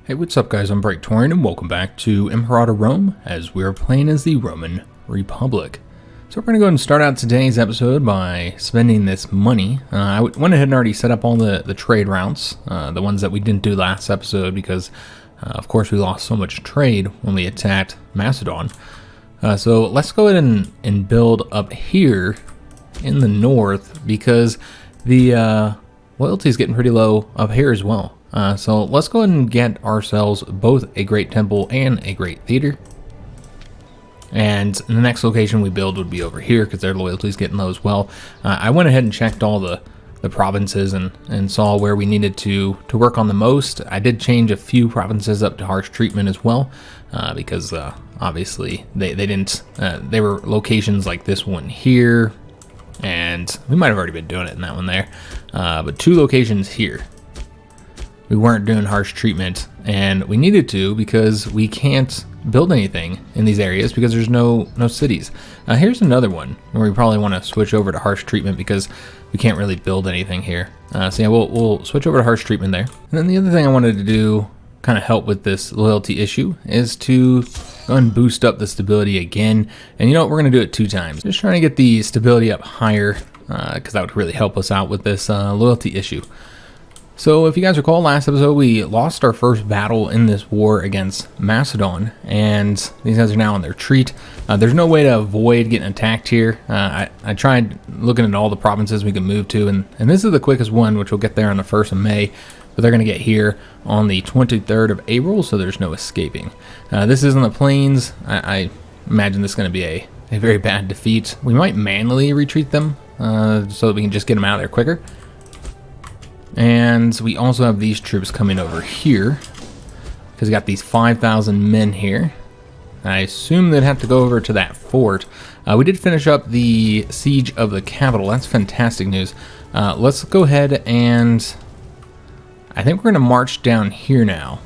Hey, what's up guys, I'm Praetorian and welcome back to Imperator Rome as we're playing as the Roman Republic. So we're going to go ahead and start out today's episode by spending this money. I went ahead and already set up all the trade routes, the ones that we didn't do last episode because of course we lost so much trade when we attacked Macedon. So let's go ahead and build up here in the north because the loyalty is getting pretty low up here as well. So let's go ahead and get ourselves both a great temple and a great theater. And the next location we build would be over here because their loyalty is getting low as well. I went ahead and checked all the provinces and saw where we needed to work on the most. I did change a few provinces up to harsh treatment as well because obviously they didn't, they were locations like this one here. And we might have already been doing it in that one there. But two locations here. We weren't doing harsh treatment, and we needed to because we can't build anything in these areas because there's no cities. Here's another one where we probably want to switch over to harsh treatment because we can't really build anything here. So yeah, we'll switch over to harsh treatment there. And then the other thing I wanted to do, kind of help with this loyalty issue, is to go and boost up the stability again. And you know what, we're going to do it 2 times. Just trying to get the stability up higher because that would really help us out with this loyalty issue. So if you guys recall, last episode we lost our first battle in this war against Macedon, and these guys are now on their retreat. There's no way to avoid getting attacked here. I tried looking at all the provinces we can move to, and this is the quickest one, which will get there on the 1st of May, but they're going to get here on the 23rd of April, so there's no escaping. This is on the plains. I imagine this is going to be a very bad defeat. We might manually retreat them so that we can just get them out of there quicker. And we also have these troops coming over here because we got these 5,000 men here. I assume they'd have to go over to that fort. We did finish up the siege of the capital. That's fantastic news. Let's go ahead and I think we're going to march down here now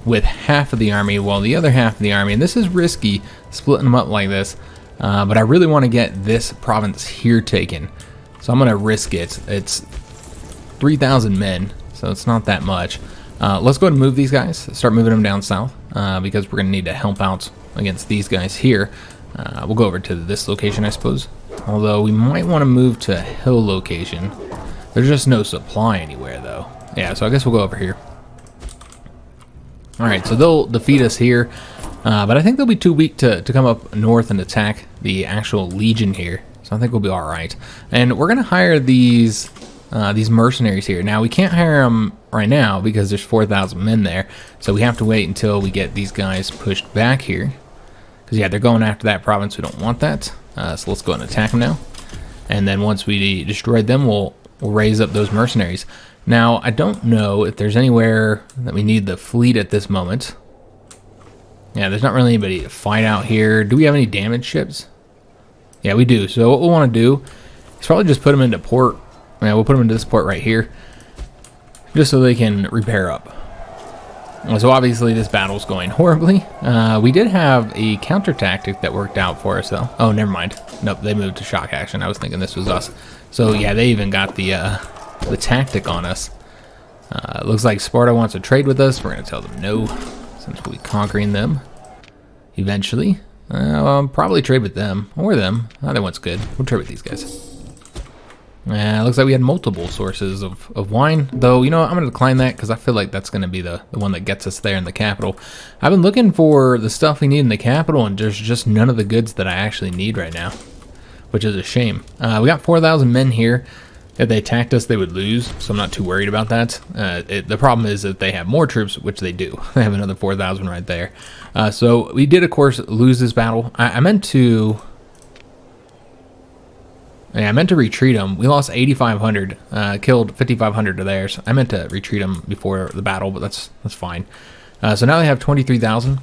with half of the army while the other half of the army, and this is risky splitting them up like this, but I really want to get this province here taken. So I'm going to risk it. It's 3,000 men, so it's not that much. Let's go ahead and move these guys, start moving them down south, because we're going to need to help out against these guys here. We'll go over to this location, I suppose. Although we might want to move to a hill location. There's just no supply anywhere, though. Yeah, so I guess we'll go over here. Alright, so they'll defeat us here, but I think they'll be too weak to come up north and attack the actual legion here. So I think we'll be alright. And we're going to hire these mercenaries here. Now we can't hire them right now because there's 4,000 men there, so we have to wait until we get these guys pushed back here because yeah, they're going after that province. We don't want that, so let's go ahead and attack them now, and then once we destroyed them, we'll raise up those mercenaries. Now I don't know if there's anywhere that we need the fleet at this moment. Yeah, there's not really anybody to fight out here. Do we have any damaged ships? Yeah, we do. So what we'll want to do is probably just put them into port. Yeah, we'll put them into this port right here, just so they can repair up. So obviously this battle's going horribly. We did have a counter tactic that worked out for us though. Oh, never mind. Nope, they moved to shock action. I was thinking this was us. So yeah, they even got the tactic on us. Looks like Sparta wants to trade with us. We're gonna tell them no, since we'll be conquering them eventually. Probably trade with them or them. Either one's good. We'll trade with these guys. Looks like we had multiple sources of wine, though, you know, I'm going to decline that because I feel like that's going to be the one that gets us there in the capital. I've been looking for the stuff we need in the capital, and there's just none of the goods that I actually need right now, which is a shame. We got 4,000 men here. If they attacked us, they would lose, so I'm not too worried about that. The problem is that they have more troops, which they do. They have another 4,000 right there. So we did, of course, lose this battle. I meant to... Yeah, I meant to retreat them. We lost 8,500, killed 5,500 of theirs. I meant to retreat them before the battle, but that's fine. So now they have 23,000.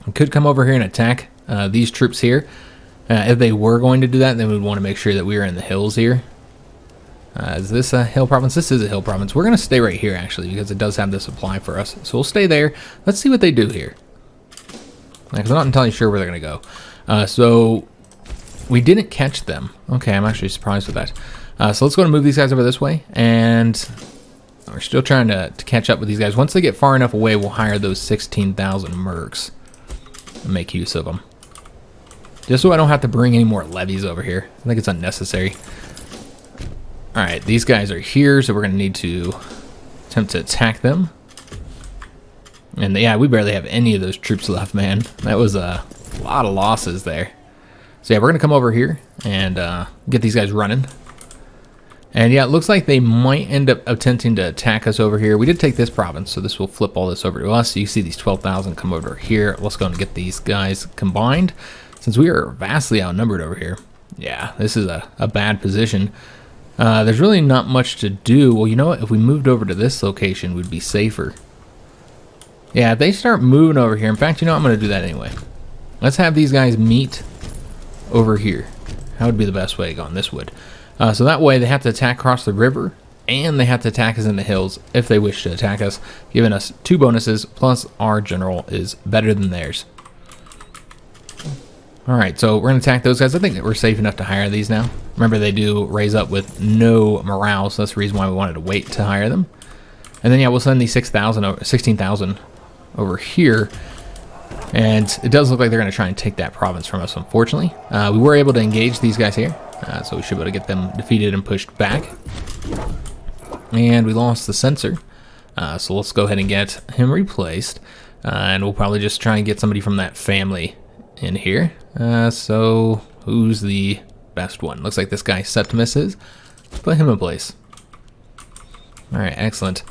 We could come over here and attack these troops here. If they were going to do that, then we'd want to make sure that we were in the hills here. Is this a hill province? This is a hill province. We're going to stay right here, actually, because it does have the supply for us. So we'll stay there. Let's see what they do here. Because I'm not entirely sure where they're going to go. So... we didn't catch them. Okay, I'm actually surprised with that. So let's go and move these guys over this way. And We're still trying to catch up with these guys. Once they get far enough away, we'll hire those 16,000 mercs and make use of them. Just so I don't have to bring any more levies over here. I think it's unnecessary. Alright, these guys are here, so we're going to need to attempt to attack them. And yeah, we barely have any of those troops left, man. That was a lot of losses there. So yeah, we're going to come over here and get these guys running. And yeah, it looks like they might end up attempting to attack us over here. We did take this province, so this will flip all this over to us. So you see these 12,000 come over here. Let's go and get these guys combined, since we are vastly outnumbered over here. Yeah, this is a bad position. There's really not much to do. Well, you know what? If we moved over to this location, we'd be safer. Yeah, if they start moving over here, in fact, you know, I'm going to do that anyway. Let's have these guys meet over here. That would be the best way going. This would. So that way they have to attack across the river, and they have to attack us in the hills if they wish to attack us, giving us 2 bonuses, plus our general is better than theirs. Alright, so we're going to attack those guys. I think that we're safe enough to hire these now. Remember, they do raise up with no morale, so that's the reason why we wanted to wait to hire them. And then, yeah, we'll send these 16,000 over here. And it does look like they're going to try and take that province from us, unfortunately. We were able to engage these guys here, so we should be able to get them defeated and pushed back. And we lost the censor, so let's go ahead and get him replaced. And we'll probably just try and get somebody from that family in here. So who's the best one? Looks like this guy Septimus is. Let's put him in place. Alright, excellent.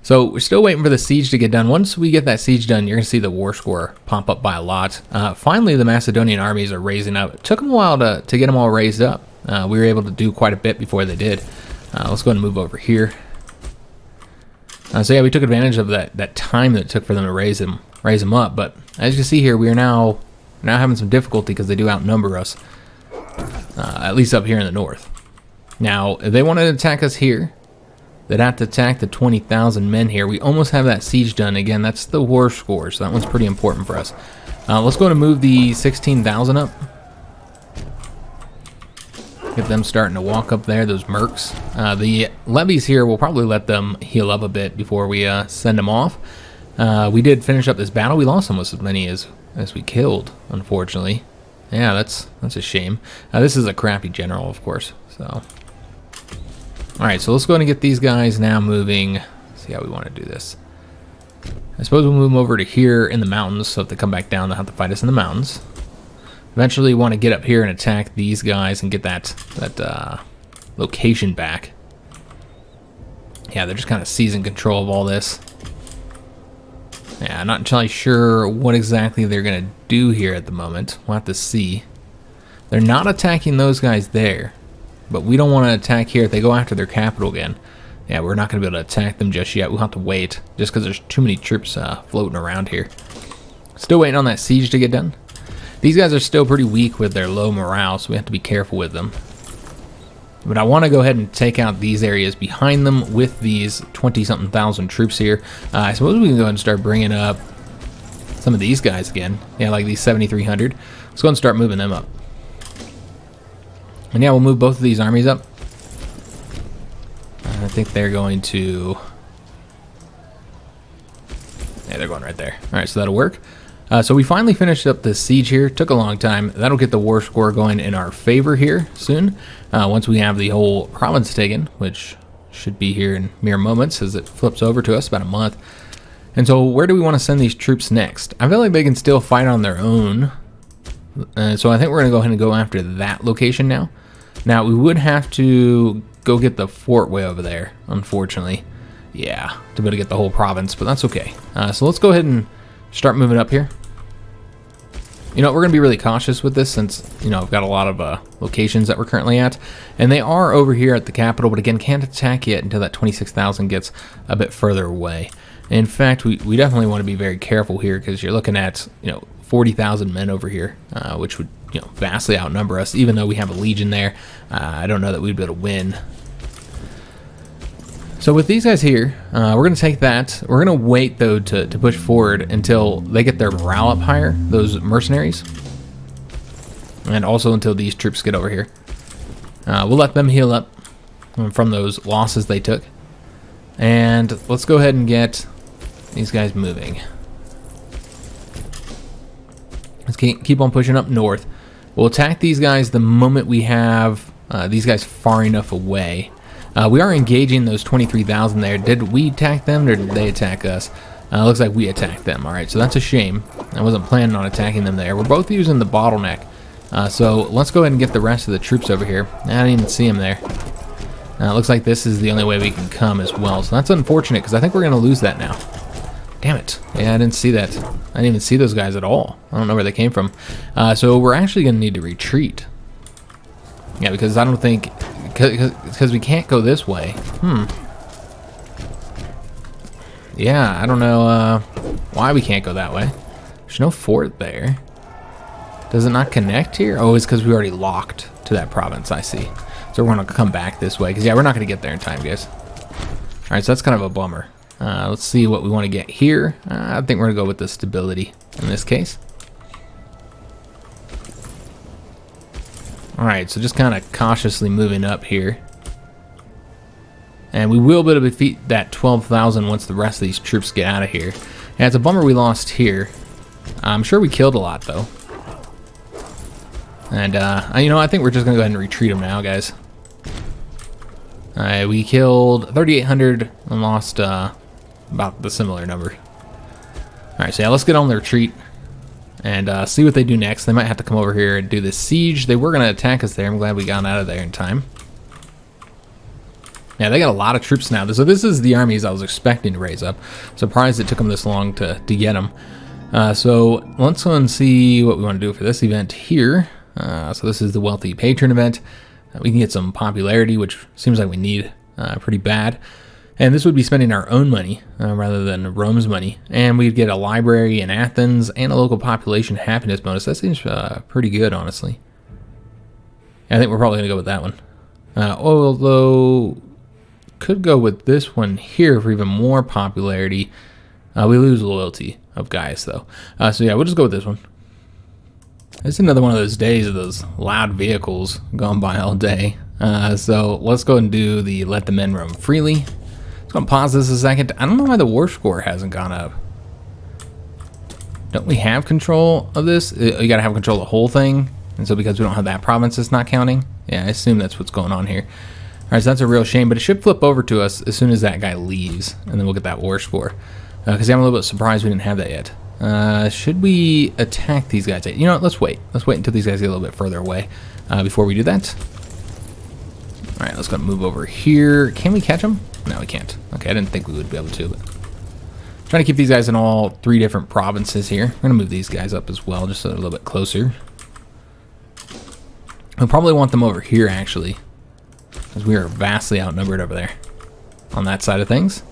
So we're still waiting for the siege to get done. Once we get that siege done, you're going to see the war score pop up by a lot. Finally, the Macedonian armies are raising up. It took them a while to get them all raised up. We were able to do quite a bit before they did. Let's go ahead and move over here. So yeah, we took advantage of that time that it took for them to raise them up. But as you can see here, we are now having some difficulty because they do outnumber us, at least up here in the north. Now, if they want to attack us here, they'd have to attack the 20,000 men here. We almost have that siege done. Again, that's the war score, so that one's pretty important for us. Let's go and move the 16,000 up. Get them starting to walk up there, those mercs. The levies here, we'll probably let them heal up a bit before we send them off. We did finish up this battle. We lost almost as many as we killed, unfortunately. Yeah, that's a shame. This is a crappy general, of course, so... Alright, so let's go ahead and get these guys now moving. See how we want to do this. I suppose we'll move them over to here in the mountains, so if they come back down, they'll have to fight us in the mountains. Eventually, we want to get up here and attack these guys and get that location back. Yeah, they're just kind of seizing control of all this. Yeah, I'm not entirely sure what exactly they're going to do here at the moment. We'll have to see. They're not attacking those guys there. But we don't want to attack here. If they go after their capital again, yeah, we're not going to be able to attack them just yet. We'll have to wait, just because there's too many troops floating around here. Still waiting on that siege to get done. These guys are still pretty weak with their low morale, so we have to be careful with them. But I want to go ahead and take out these areas behind them with these 20-something thousand troops here. I suppose we can go ahead and start bringing up some of these guys again. Yeah, like these 7,300. Let's go ahead and start moving them up. And yeah, we'll move both of these armies up. I think they're going to... Yeah, they're going right there. Alright, so that'll work. So we finally finished up the siege here. Took a long time. That'll get the war score going in our favor here soon. Once we have the whole province taken, which should be here in mere moments as it flips over to us, about a month. And so where do we want to send these troops next? I feel like they can still fight on their own. So I think we're going to go ahead and go after that location now. Now, we would have to go get the fort way over there, unfortunately. Yeah, to be able to get the whole province, but that's okay. So let's go ahead and start moving up here. You know, we're going to be really cautious with this since, you know, I've got a lot of locations that we're currently at. And they are over here at the capital, but again, can't attack yet until that 26,000 gets a bit further away. In fact, we definitely want to be very careful here because you're looking at, you know, 40,000 men over here, which would, you know, vastly outnumber us. Even though we have a legion there, I don't know that we'd be able to win. So with these guys here, we're going to take that. We're going to wait, though, to push forward until they get their morale up higher, those mercenaries. And also until these troops get over here. We'll let them heal up from those losses they took. And let's go ahead and get these guys moving. Let's keep on pushing up north. We'll attack these guys the moment we have these guys far enough away. We are engaging those 23,000 there. Did we attack them or did they attack us? Looks like we attacked them. Alright, so that's a shame. I wasn't planning on attacking them there. We're both using the bottleneck. So let's go ahead and get the rest of the troops over here. I didn't even see them there. It looks like this is the only way we can come as well. So that's unfortunate because I think we're going to lose that now. Damn it. Yeah, I didn't see that. I didn't even see those guys at all. I don't know where they came from. So we're actually going to need to retreat. Yeah, because I don't think... Because we can't go this way. Yeah, I don't know why we can't go that way. There's no fort there. Does it not connect here? Oh, it's because we already locked to that province, I see. So we're going to come back this way. Because, yeah, we're not going to get there in time, guys. Alright, so that's kind of a bummer. Let's see what we want to get here. I think we're going to go with the stability in this case. Alright, so just kind of cautiously moving up here. And we will be able to defeat that 12,000 once the rest of these troops get out of here. Yeah, it's a bummer we lost here. I'm sure we killed a lot, though. And, you know, I think we're just going to go ahead and retreat them now, guys. We killed 3,800 and lost about the similar number. Alright, so yeah, let's get on the retreat and see what they do next. They might have to come over here and do this siege. They were going to attack us there. I'm glad we got out of there in time. Yeah, they got a lot of troops now. So this is the armies I was expecting to raise up. Surprised it took them this long to get them. So let's go and see what we want to do for this event here. So this is the Wealthy Patron event. We can get some popularity, which seems like we need pretty bad. And this would be spending our own money rather than Rome's money. And we'd get a library in Athens and a local population happiness bonus. That seems pretty good, honestly. I think we're probably going to go with that one. Although, could go with this one here for even more popularity. We lose loyalty of guys, though. So yeah, we'll just go with this one. It's another one of those days of those loud vehicles going by all day. So let's go and do the let the men roam freely. Let's go and pause this a second. I don't know why the war score hasn't gone up. Don't we have control of this? You gotta have control of the whole thing. And so because we don't have that province, it's not counting. Yeah, I assume that's what's going on here. Alright, so that's a real shame, but it should flip over to us as soon as that guy leaves. And then we'll get that war score. Because I'm a little bit surprised we didn't have that yet. Should we attack these guys? You know what, let's wait. Let's wait until these guys get a little bit further away before we do that. Alright, let's go move over here. Can we catch them? No, we can't. Okay, I didn't think we would be able to, but trying to keep these guys in all 3 different provinces here. I'm going to move these guys up as well, just so they're a little bit closer. We'll probably want them over here, actually, because we are vastly outnumbered over there on that side of things.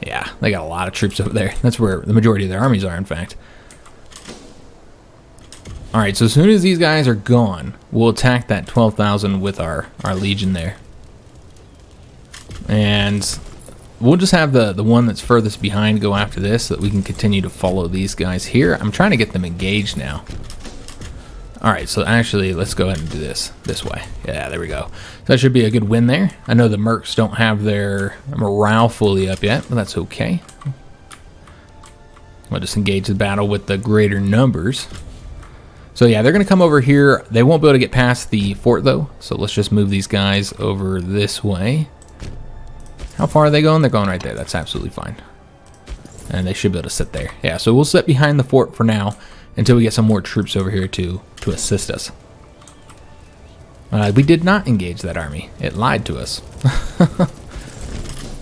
Yeah, they got a lot of troops over there. That's where the majority of their armies are, in fact. Alright, so as soon as these guys are gone, we'll attack that 12,000 with our legion there. And we'll just have the one that's furthest behind go after this so that we can continue to follow these guys here. I'm trying to get them engaged now. Alright, so actually, let's go ahead and do this way. Yeah, there we go. So that should be a good win there. I know the Mercs don't have their morale fully up yet, but that's okay. We'll just engage the battle with the greater numbers. So yeah, they're going to come over here. They won't be able to get past the fort, though. So let's just move these guys over this way. How far are they going? They're going right there. That's absolutely fine. And they should be able to sit there. Yeah, so we'll sit behind the fort for now until we get some more troops over here to assist us. We did not engage that army. It lied to us.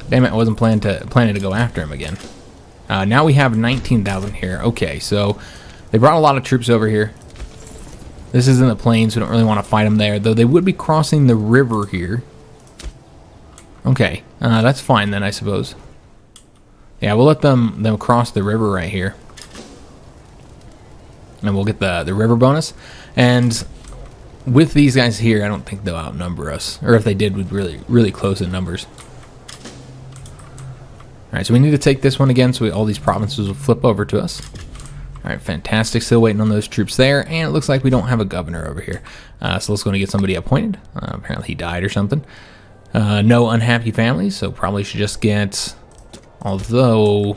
Damn it, I wasn't planning to go after him again. Now we have 19,000 here. Okay, so they brought a lot of troops over here. This is in the plains. We don't really want to fight them there, though they would be crossing the river here. Okay, that's fine then, I suppose. Yeah, we'll let them cross the river right here. And we'll get the river bonus. And with these guys here, I don't think they'll outnumber us. Or if they did, we'd really close in numbers. Alright, so we need to take this one again so all these provinces will flip over to us. Alright, fantastic. Still waiting on those troops there. And it looks like we don't have a governor over here. So let's go and get somebody appointed. Apparently he died or something. No unhappy families, so probably should just get, although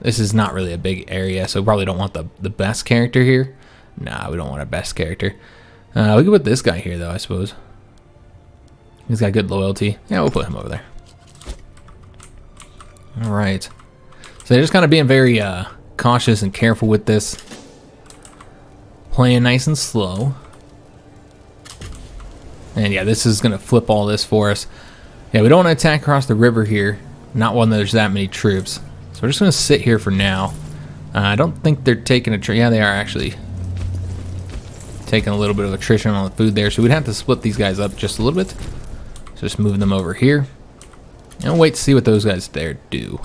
this is not really a big area, so probably don't want the best character here. Nah, we don't want our best character. We could put this guy here, though, I suppose. He's got good loyalty. Yeah, we'll put him over there. All right. So they're just kind of being very cautious and careful with this. Playing nice and slow. And yeah, this is going to flip all this for us. Yeah, we don't want to attack across the river here. Not when there's that many troops. So we're just going to sit here for now. I don't think they're taking a... Yeah, they are actually taking a little bit of attrition on the food there. So we'd have to split these guys up just a little bit. So just move them over here. And wait to see what those guys there do.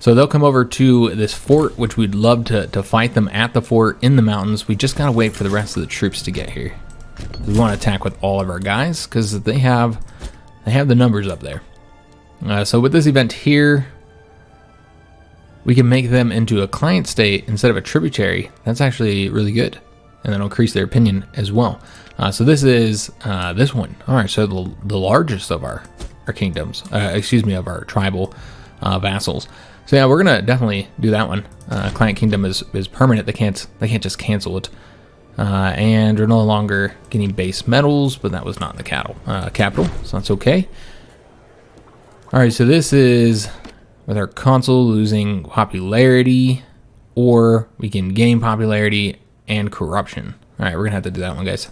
So they'll come over to this fort, which we'd love to fight them at the fort in the mountains. We just got to wait for the rest of the troops to get here. We want to attack with all of our guys because they have the numbers up there. So with this event here, we can make them into a client state instead of a tributary. That's actually really good. And that'll increase their opinion as well. So this is this one. All right, so the largest of our kingdoms, of our tribal vassals. So yeah, we're gonna definitely do that one. Client kingdom is permanent. They can't just cancel it. And we're no longer getting base metals, but that was not in the capital, so that's okay. All right, so this is with our consul losing popularity, or we can gain popularity and corruption. All right, we're gonna have to do that one, guys.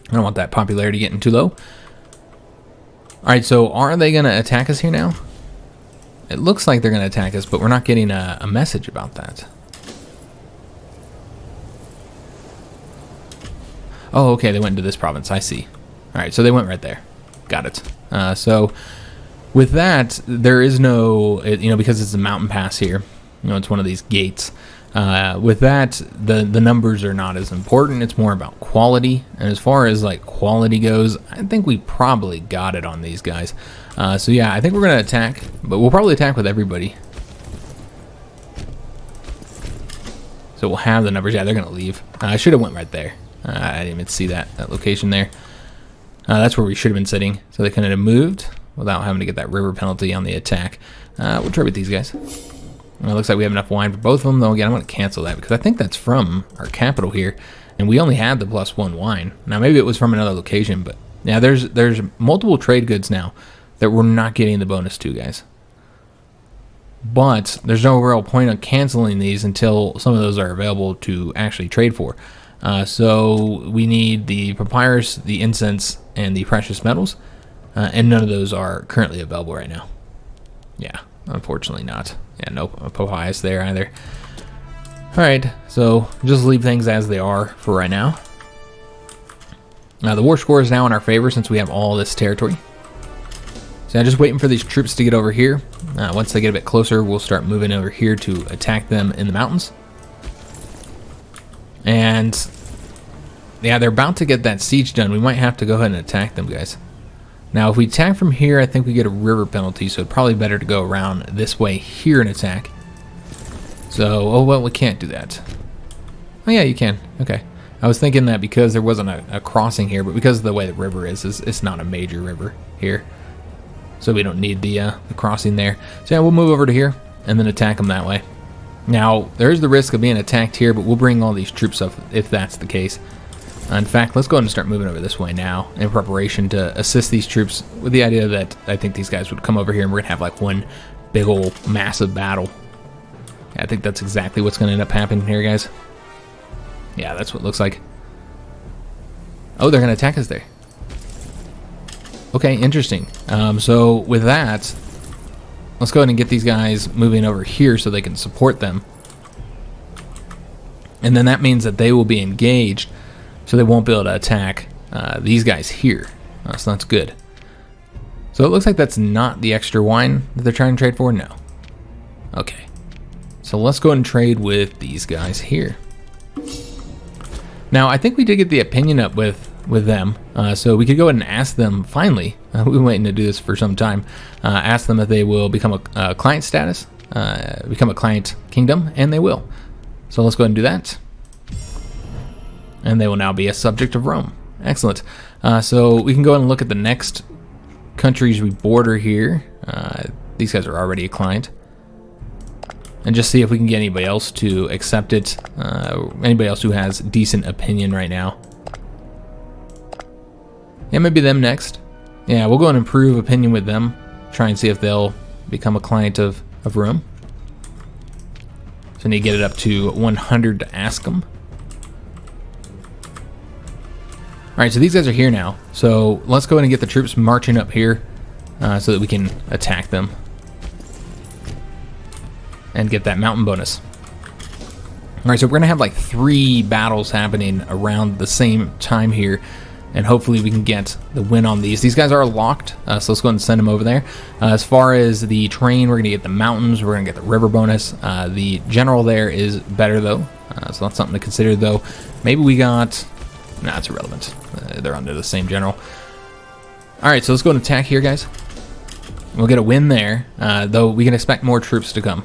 I don't want that popularity getting too low. All right, so are they gonna attack us here now? It looks like they're gonna attack us, but we're not getting a message about that. Oh, okay, they went into this province, I see. All right, so they went right there. Got it. So with that, there is no, because it's a mountain pass here, it's one of these gates. With that, the numbers are not as important. It's more about quality. And as far as like quality goes, I think we probably got it on these guys. So yeah, I think we're going to attack, but we'll probably attack with everybody. So we'll have the numbers. Yeah, they're going to leave. I should have went right there. I didn't even see that location there. That's where we should have been sitting. So they couldn't have moved without having to get that river penalty on the attack. We'll try with these guys. Well, it looks like we have enough wine for both of them, though. Again, I'm going to cancel that because I think that's from our capital here, and we only had the +1 wine. Now, maybe it was from another location, but yeah, there's multiple trade goods now that we're not getting the bonus to, guys. But there's no real point on canceling these until some of those are available to actually trade for. So we need the papyrus, the incense, and the precious metals, and none of those are currently available right now. Yeah, unfortunately not. Yeah, no papyrus there either. Alright, so just leave things as they are for right now. The war score is now in our favor since we have all this territory. So I'm just waiting for these troops to get over here. Once they get a bit closer, we'll start moving over here to attack them in the mountains. And yeah, they're about to get that siege done. We might have to go ahead and attack them, guys. Now, if we attack from here, I think we get a river penalty, so it's probably better to go around this way here and attack. So, oh, well, we can't do that. Oh, yeah, you can. Okay. I was thinking that because there wasn't a crossing here, but because of the way the river is, it's not a major river here. So we don't need the crossing there. So, yeah, we'll move over to here and then attack them that way. Now, there's the risk of being attacked here, but we'll bring all these troops up if that's the case. In fact, let's go ahead and start moving over this way now in preparation to assist these troops with the idea that I think these guys would come over here and we're going to have like one big old massive battle. Yeah, I think that's exactly what's going to end up happening here, guys. Yeah, that's what it looks like. Oh, they're going to attack us there. Okay, interesting. So with that, let's go ahead and get these guys moving over here so they can support them. And then that means that they will be engaged, so they won't be able to attack these guys here. So that's good. So it looks like that's not the extra wine that they're trying to trade for? No. Okay. So let's go ahead and trade with these guys here. Now, I think we did get the opinion up with them. So we could go ahead and ask them, finally, we've been waiting to do this for some time, ask them if they will become a client status, become a client kingdom, and they will. So let's go ahead and do that. And they will now be a subject of Rome. Excellent. So we can go ahead and look at the next countries we border here. These guys are already a client. And just see if we can get anybody else to accept it. Anybody else who has decent opinion right now. Yeah, maybe them next. Yeah, we'll go and improve opinion with them. Try and see if they'll become a client of Rome. So I need to get it up to 100 to ask them. Alright, so these guys are here now. So let's go ahead and get the troops marching up here so that we can attack them. And get that mountain bonus. Alright, so we're going to have like 3 battles happening around the same time here. And hopefully we can get the win on these. These guys are locked, so let's go ahead and send them over there. As far as the terrain, we're going to get the mountains. We're going to get the river bonus. The general there is better, though. So that's something to consider, though. Maybe we got... Nah, it's irrelevant. They're under the same general. Alright, so let's go and attack here, guys. We'll get a win there, though we can expect more troops to come.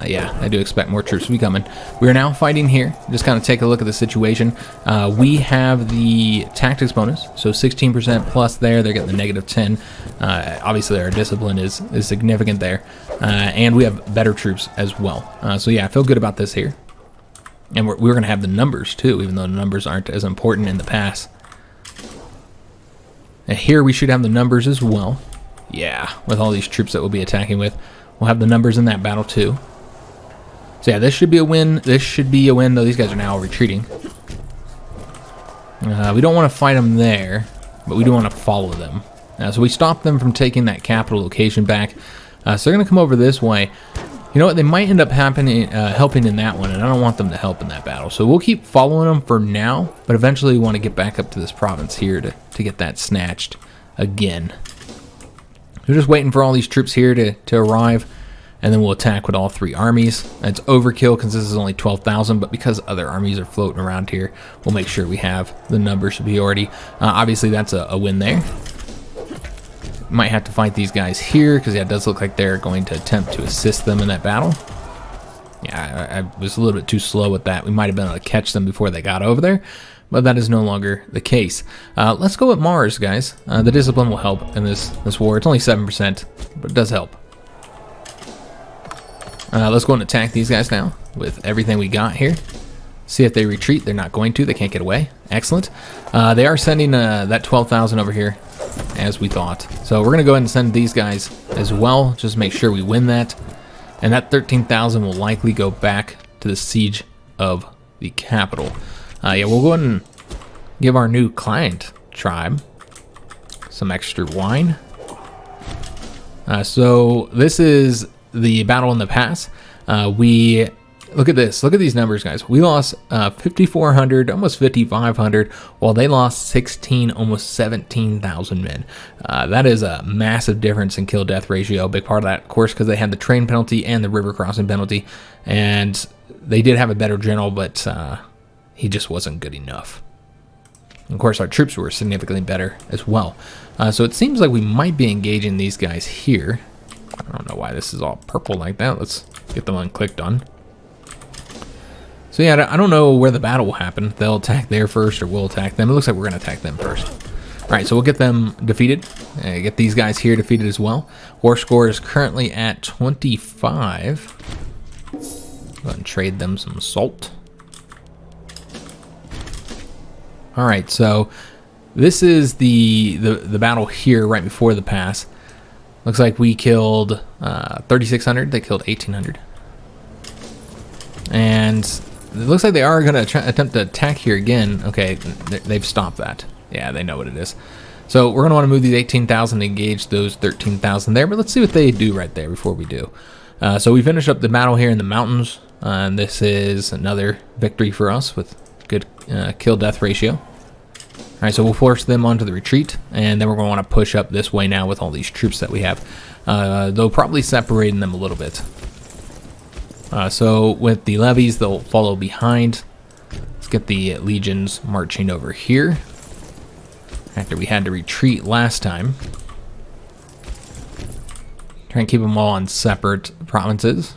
Yeah, I do expect more troops to be coming. We are now fighting here. Just kind of take a look at the situation. We have the tactics bonus, so 16% plus there. They're getting the -10. Obviously, our discipline is significant there. And we have better troops as well. So yeah, I feel good about this here. And we're going to have the numbers too, even though the numbers aren't as important in the pass. And here we should have the numbers as well. Yeah, with all these troops that we'll be attacking with. We'll have the numbers in that battle too. So yeah, this should be a win. This should be a win, though these guys are now retreating. We don't want to fight them there, but we do want to follow them. So we stop them from taking that capital location back. So they're going to come over this way. You know what? They might end up helping in that one, and I don't want them to help in that battle. So we'll keep following them for now, but eventually we want to get back up to this province here to get that snatched again. We're just waiting for all these troops here to arrive, and then we'll attack with all 3 armies. It's overkill because this is only 12,000, but because other armies are floating around here, we'll make sure we have the number superiority. Obviously, that's a win there. Might have to fight these guys here because yeah, it does look like they're going to attempt to assist them in that battle. Yeah, I was a little bit too slow with that. We might have been able to catch them before they got over there, but that is no longer the case. Let's go with Mars, guys. The discipline will help in this war. It's only 7%, but it does help. Let's go and attack these guys now with everything we got here. See if they retreat. They're not going to. They can't get away. Excellent. They are sending that 12,000 over here, as we thought. So we're going to go ahead and send these guys as well. Just make sure we win that. And that 13,000 will likely go back to the siege of the capital. Yeah, we'll go ahead and give our new client tribe some extra wine. So this is the battle in the pass. We look at this. Look at these numbers, guys. We lost 5,400, almost 5,500, while they lost 16, almost 17,000 men. That is a massive difference in kill-death ratio. A big part of that, of course, because they had the train penalty and the river crossing penalty, and they did have a better general, but he just wasn't good enough. Of course, our troops were significantly better as well. So it seems like we might be engaging these guys here. I don't know why this is all purple like that. Let's get them unclicked on. So yeah, I don't know where the battle will happen. They'll attack there first or we'll attack them. It looks like we're going to attack them first. All right, so we'll get them defeated. Get these guys here defeated as well. War score is currently at 25. Go ahead and trade them some salt. All right, so this is the battle here right before the pass. Looks like we killed 3,600. They killed 1,800. And it looks like they are going to attempt to attack here again. Okay, they've stopped that. Yeah, they know what it is. So we're going to want to move these 18,000 to engage those 13,000 there. But let's see what they do right there before we do. So we finished up the battle here in the mountains. And this is another victory for us with good kill-death ratio. All right, so we'll force them onto the retreat. And then we're going to want to push up this way now with all these troops that we have. Though probably separating them a little bit. So with the levies, they'll follow behind. Let's get the legions marching over here. After we had to retreat last time. Try and keep them all on separate provinces.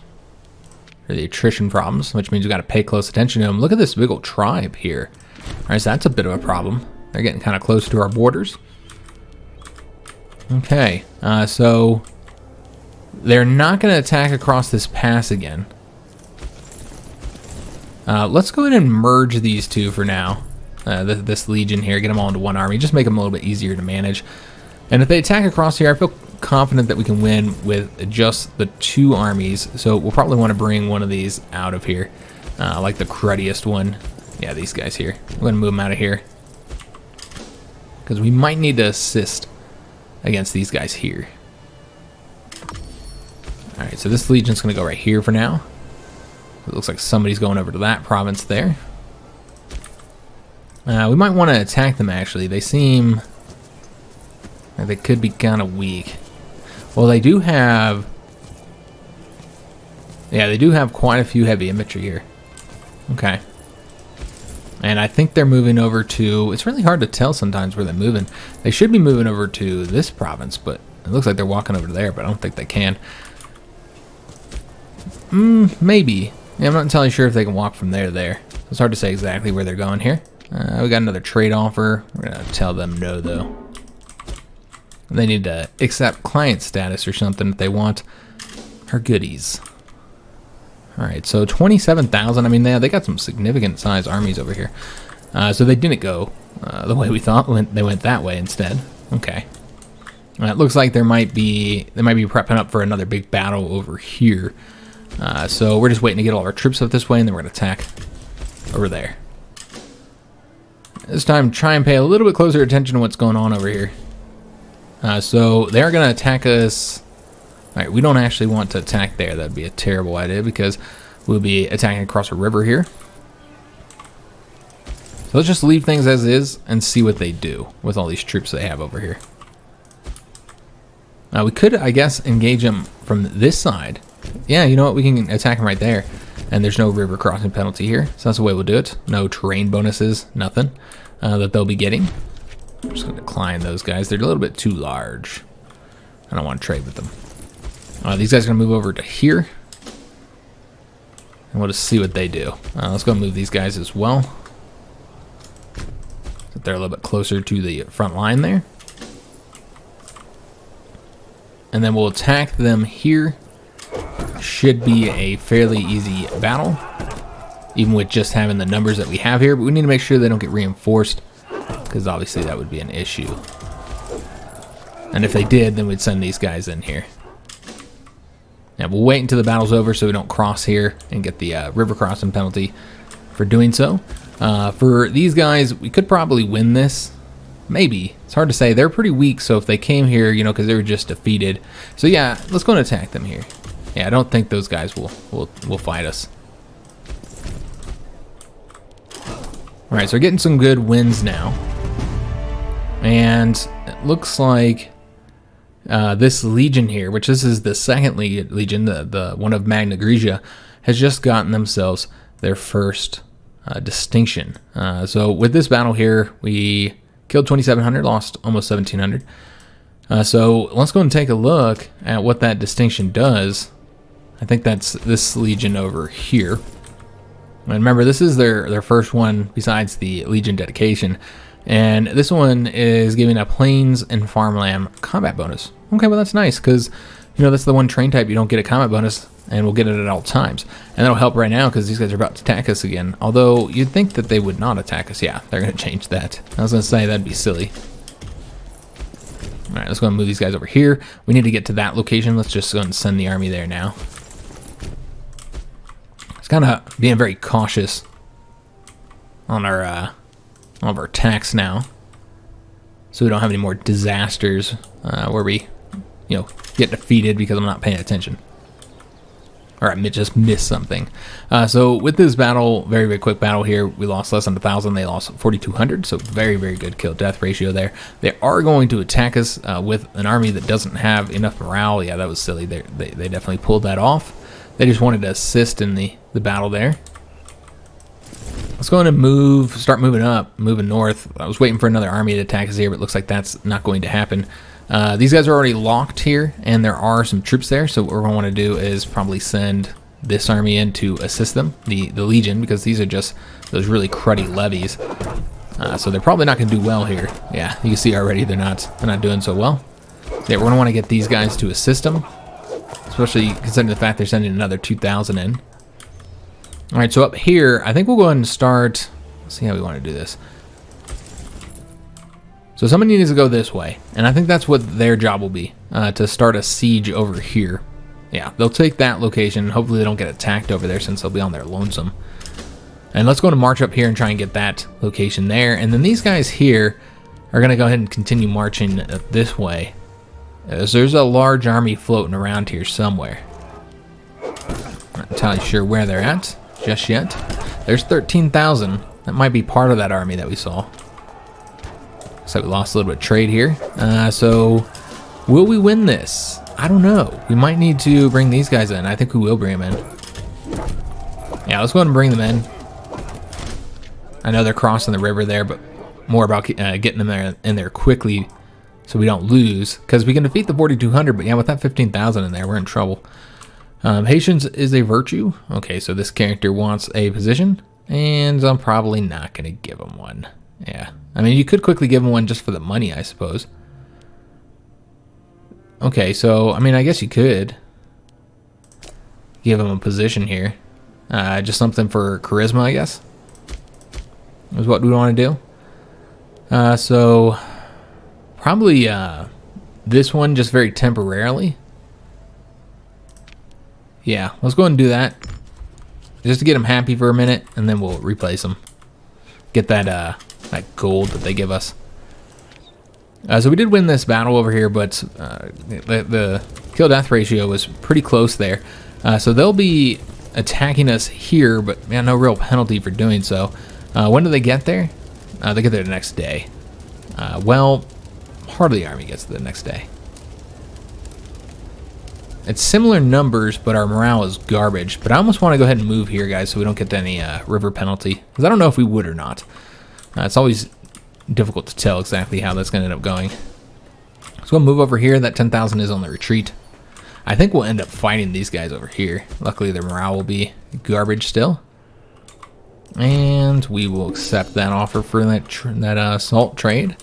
For the attrition problems, which means we got to pay close attention to them. Look at this big old tribe here. All right, so that's a bit of a problem. They're getting kind of close to our borders. Okay, so they're not going to attack across this pass again. Let's go ahead and merge these two for now. This legion here, get them all into one army, just make them a little bit easier to manage. And if they attack across here, I feel confident that we can win with just the 2 armies. So we'll probably want to bring one of these out of here, like the cruddiest one. Yeah, these guys here. We're going to move them out of here because we might need to assist against these guys here. All right, so this legion's going to go right here for now. It looks like somebody's going over to that province there. We might want to attack them, actually. They seem like they could be kind of weak. Well, they do have... Yeah, they do have quite a few heavy infantry here. Okay. And I think they're moving over to... It's really hard to tell sometimes where they're moving. They should be moving over to this province, but it looks like they're walking over there, but I don't think they can. Maybe. Yeah, I'm not entirely sure if they can walk from there to there. It's hard to say exactly where they're going here. We got another trade offer. We're going to tell them no, though. They need to accept client status or something if they want our goodies. All right, so 27,000. I mean, they got some significant size armies over here. So they didn't go the way we thought. They went that way instead. Okay. It looks like they might be prepping up for another big battle over here. So we're just waiting to get all of our troops up this way, and then we're going to attack over there. This time, try and pay a little bit closer attention to what's going on over here. So they're going to attack us. All right, we don't actually want to attack there. That'd be a terrible idea because we'll be attacking across a river here. So let's just leave things as is and see what they do with all these troops they have over here. We could, I guess, engage them from this side. Yeah, you know what? We can attack them right there. And there's no river crossing penalty here. So that's the way we'll do it. No terrain bonuses, nothing that they'll be getting. I'm just going to decline those guys. They're a little bit too large. I don't want to trade with them. These guys are going to move over to here. And we'll just see what they do. Let's go move these guys as well. So they're a little bit closer to the front line there. And then we'll attack them here. Should be a fairly easy battle, even with just having the numbers that we have here, but we need to make sure they don't get reinforced, because obviously that would be an issue. And if they did, then we'd send these guys in here. Now we'll wait until the battle's over so we don't cross here and get the river crossing penalty for doing so. For these guys, we could probably win this. Maybe. It's hard to say. They're pretty weak, so if they came here, you know, because they were just defeated. So yeah, let's go and attack them here. Yeah, I don't think those guys will fight us. All right, so we're getting some good wins now. And it looks like this legion here, which this is the second legion, the one of Magna Graecia, has just gotten themselves their first distinction. So with this battle here, we killed 2,700, lost almost 1,700. So let's go and take a look at what that distinction does. I think that's this legion over here. And remember, this is their first one besides the legion dedication. And this one is giving a plains and farmland combat bonus. Okay, well that's nice because, you know, that's the one train type you don't get a combat bonus, and we'll get it at all times. And that'll help right now because these guys are about to attack us again. Although you'd think that they would not attack us. Yeah, they're going to change that. I was going to say that'd be silly. All right, let's go and move these guys over here. We need to get to that location. Let's just go and send the army there now. Kind of being very cautious on our all of our attacks now, so we don't have any more disasters where we, you know, get defeated because I'm not paying attention, or I just missed something. So with this battle, very, very quick battle here, we lost less than 1,000. They lost 4,200. So very, very good kill death ratio there. They are going to attack us with an army that doesn't have enough morale. Yeah, that was silly. They definitely pulled that off. They just wanted to assist in the battle there. Let's go in and start moving north. I was waiting for another army to attack us here, but it looks like that's not going to happen. These guys are already locked here, and there are some troops there, so what we're going to want to do is probably send this army in to assist them, the Legion, because these are just those really cruddy levies. So they're probably not going to do well here. Yeah, you can see already they're not doing so well. Yeah, we're going to want to get these guys to assist them, especially considering the fact they're sending another 2,000 in. All right, so up here, I think we'll go ahead and start. Let's see how we want to do this. So somebody needs to go this way, and I think that's what their job will be, to start a siege over here. Yeah, they'll take that location. Hopefully they don't get attacked over there since they'll be on their lonesome. And let's go to march up here and try and get that location there. And then these guys here are going to go ahead and continue marching this way, as there's a large army floating around here somewhere. Not entirely sure where they're at just yet. There's 13,000. That might be part of that army that we saw. So we lost a little bit of trade here. So will we win this? I don't know. We might need to bring these guys in. I think we will bring them in. Yeah, let's go ahead and bring them in. I know they're crossing the river there, but more about getting them in there quickly so we don't lose. Because we can defeat the 4,200, but yeah, with that 15,000 in there, we're in trouble. Patience is a virtue. Okay, so this character wants a position, and I'm probably not going to give him one. Yeah, I mean, you could quickly give him one just for the money, I suppose. Okay, so, I mean, I guess you could give him a position here. Just something for charisma, I guess, is what we want to do. So, probably this one just very temporarily. Yeah, let's go ahead and do that. Just to get him happy for a minute, and then we'll replace him. Get that that gold that they give us. So we did win this battle over here, but the kill-death ratio was pretty close there. So they'll be attacking us here, but man, no real penalty for doing so. When do they get there? They get there the next day. Well, part of the army gets there the next day. It's similar numbers, but our morale is garbage. But I almost want to go ahead and move here, guys, so we don't get any river penalty. Because I don't know if we would or not. It's always difficult to tell exactly how that's going to end up going. So we'll move over here. That 10,000 is on the retreat. I think we'll end up fighting these guys over here. Luckily, their morale will be garbage still. And we will accept that offer for that salt trade.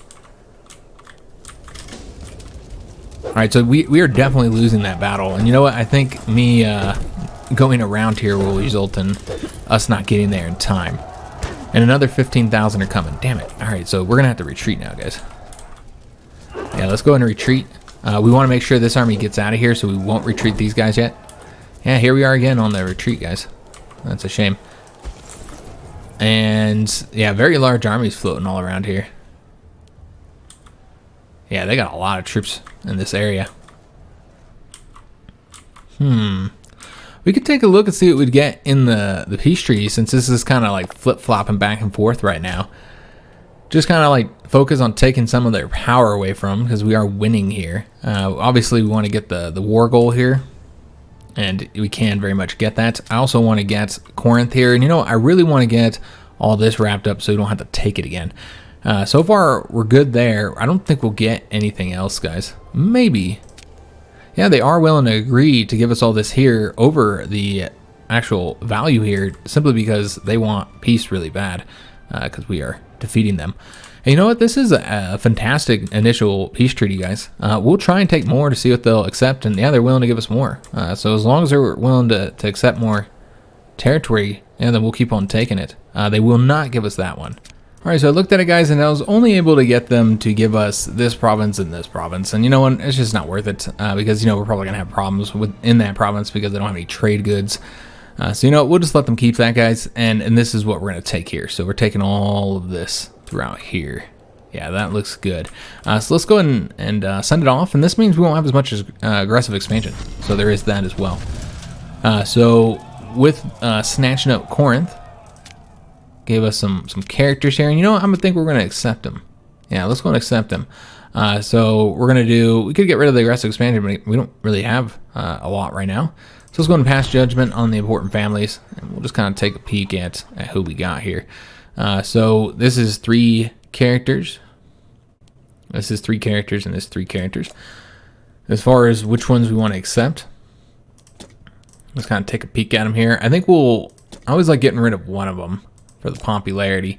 Alright, so we are definitely losing that battle. And you know what? I think me going around here will result in us not getting there in time. And another 15,000 are coming. Damn it. Alright, so we're going to have to retreat now, guys. Yeah, let's go ahead and retreat. We want to make sure this army gets out of here, so we won't retreat these guys yet. Yeah, here we are again on the retreat, guys. That's a shame. And, yeah, very large armies floating all around here. Yeah, they got a lot of troops in this area. We could take a look and see what we'd get in the peace treaty, since this is kind of like flip-flopping back and forth right now. Just kind of like focus on taking some of their power away from, because we are winning here. Obviously, we want to get the war goal here, and we can very much get that. I also want to get Corinth here, and you know, I really want to get all this wrapped up so we don't have to take it again. So far, we're good there. I don't think we'll get anything else, guys. Maybe. Yeah, they are willing to agree to give us all this here over the actual value here, simply because they want peace really bad, because we are defeating them. And you know what? This is a fantastic initial peace treaty, guys. We'll try and take more to see what they'll accept, and yeah, they're willing to give us more. So as long as they're willing to accept more territory, yeah, then we'll keep on taking it. They will not give us that one. Alright, so I looked at it, guys, and I was only able to get them to give us this province and this province. And you know what? It's just not worth it, because, you know, we're probably going to have problems in that province because they don't have any trade goods. So, you know, we'll just let them keep that, guys. And this is what we're going to take here. So we're taking all of this throughout here. Yeah, that looks good. So let's go ahead and send it off. And this means we won't have as much as aggressive expansion. So there is that as well. So with snatching up Corinth, gave us some characters here, and you know what? I'm gonna think we're gonna accept them. Yeah, let's go and accept them. So we're gonna do. We could get rid of the aggressive expansion, but we don't really have a lot right now. So let's go and pass judgment on the important families, and we'll just kind of take a peek at who we got here. So this is 3 characters. This is 3 characters, and this is 3 characters. As far as which ones we want to accept, let's kind of take a peek at them here. I think I always like getting rid of one of them for the popularity.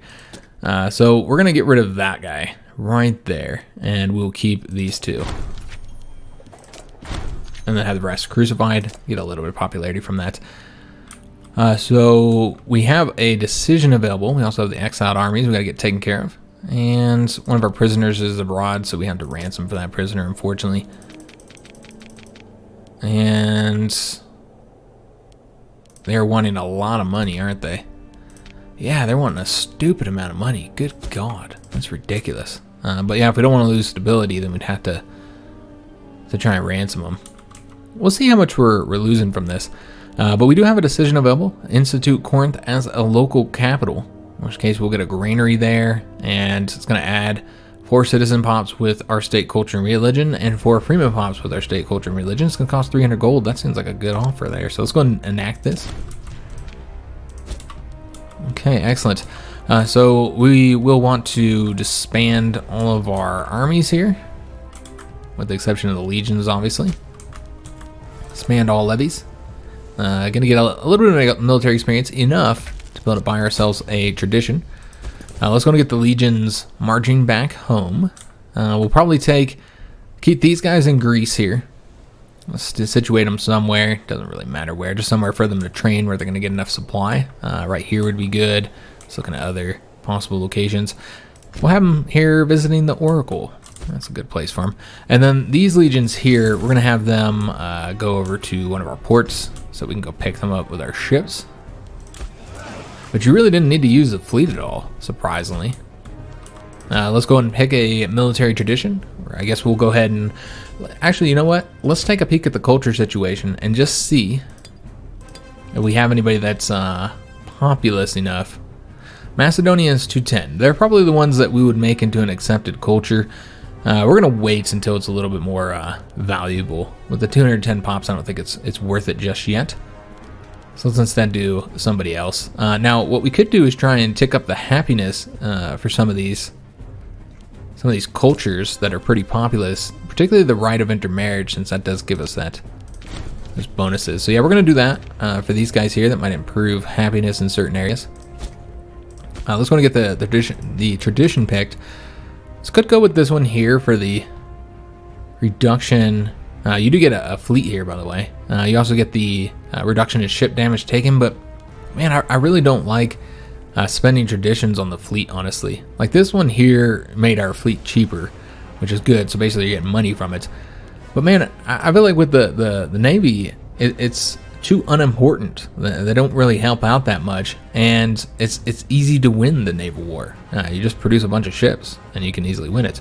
So we're going to get rid of that guy right there, and we'll keep these 2. and then have the rest crucified. Get a little bit of popularity from that. So we have a decision available. We also have the exiled armies we got to get taken care of. And one of our prisoners is abroad, so we have to ransom for that prisoner, unfortunately. And they're wanting a lot of money, aren't they? Yeah, they're wanting a stupid amount of money. Good God, that's ridiculous. But yeah, if we don't want to lose stability, then we'd have to try and ransom them. We'll see how much we're losing from this. But we do have a decision available. Institute Corinth as a local capital, in which case we'll get a granary there, and it's going to add 4 citizen pops with our state culture and religion, and 4 freeman pops with our state culture and religion. It's going to cost 300 gold. That seems like a good offer there. So let's go and enact this. Okay, excellent. So we will want to disband all of our armies here, with the exception of the legions, obviously. Disband all levies. Gonna get a little bit of military experience, enough to be able to buy ourselves a tradition. Let's go and get the legions marching back home. We'll probably keep these guys in Greece here. Let's situate them somewhere. Doesn't really matter where, just somewhere for them to train where they're gonna get enough supply. Right here would be good. Just looking at other possible locations. We'll have them here visiting the Oracle. That's a good place for them. And then these legions here, we're gonna have them go over to one of our ports so we can go pick them up with our ships. But you really didn't need to use the fleet at all, surprisingly. Let's go ahead and pick a military tradition. Or I guess we'll go ahead and... Actually, you know what? Let's take a peek at the culture situation and just see if we have anybody that's populous enough. Macedonians 210. They're probably the ones that we would make into an accepted culture. We're going to wait until it's a little bit more valuable. With the 210 pops, I don't think it's worth it just yet. So let's instead do somebody else. Now, what we could do is try and tick up the happiness for some of these cultures that are pretty populous, particularly the right of intermarriage, since that does give us those bonuses. So yeah, we're going to do that for these guys here. That might improve happiness in certain areas. Let's go and get the tradition picked. So could go with this one here for the reduction. You do get a fleet here, by the way. You also get the reduction in ship damage taken, but man, I really don't like spending traditions on the fleet, honestly. Like this one here made our fleet cheaper, which is good. So basically you're getting money from it. But man, I feel like with the Navy, it's too unimportant. They don't really help out that much, and it's easy to win the naval war. You just produce a bunch of ships and you can easily win it.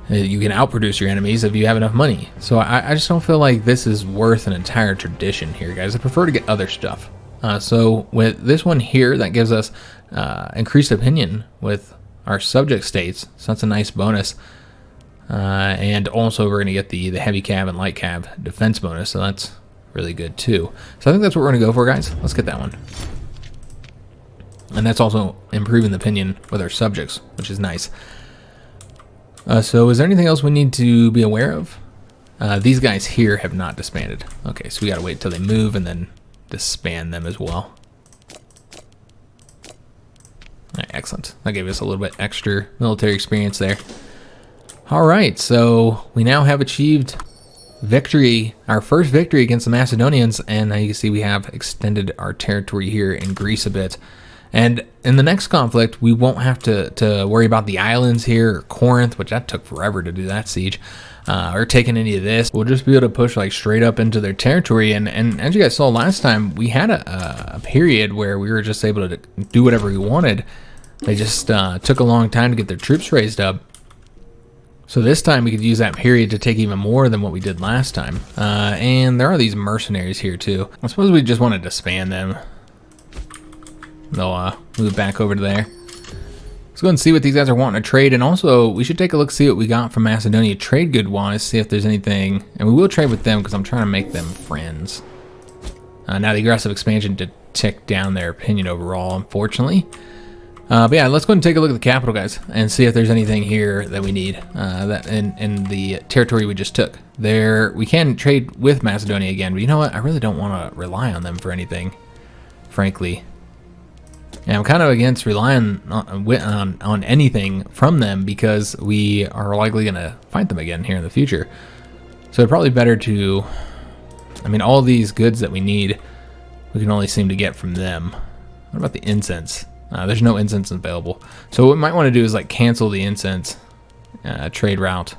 You can outproduce your enemies if you have enough money. So I just don't feel like this is worth an entire tradition here, guys. I prefer to get other stuff. So with this one here, that gives us increased opinion with our subject states. So that's a nice bonus. And also we're going to get the heavy cav and light cav defense bonus. So that's really good too. So I think that's what we're going to go for, guys. Let's get that one. And that's also improving the opinion with our subjects, which is nice. So is there anything else we need to be aware of? These guys here have not disbanded. Okay, so we got to wait till they move and then disband them as well. Right, excellent. That gave us a little bit extra military experience there. All right, so we now have achieved victory, our first victory against the Macedonians, and now you can see we have extended our territory here in Greece a bit. And in the next conflict, we won't have to worry about the islands here, or Corinth, which that took forever to do that siege, or taking any of this. We'll just be able to push like straight up into their territory. And as you guys saw last time, we had a period where we were just able to do whatever we wanted. They just took a long time to get their troops raised up. So this time we could use that period to take even more than what we did last time. And there are these mercenaries here too. I suppose we just want to disband them. They'll move back over to there. Let's go and see what these guys are wanting to trade. And also, we should take a look, see what we got from Macedonia trade good-wise, see if there's anything. And we will trade with them because I'm trying to make them friends. Now the aggressive expansion did tick down their opinion overall, unfortunately. But yeah, let's go and take a look at the capital, guys, and see if there's anything here that we need that in the territory we just took. There, we can trade with Macedonia again, but you know what? I really don't want to rely on them for anything, frankly. And I'm kind of against relying on anything from them because we are likely going to fight them again here in the future. So it's probably better to, I mean, all these goods that we need, we can only seem to get from them. What about the incense? There's no incense available. So what we might want to do is like cancel the incense trade route.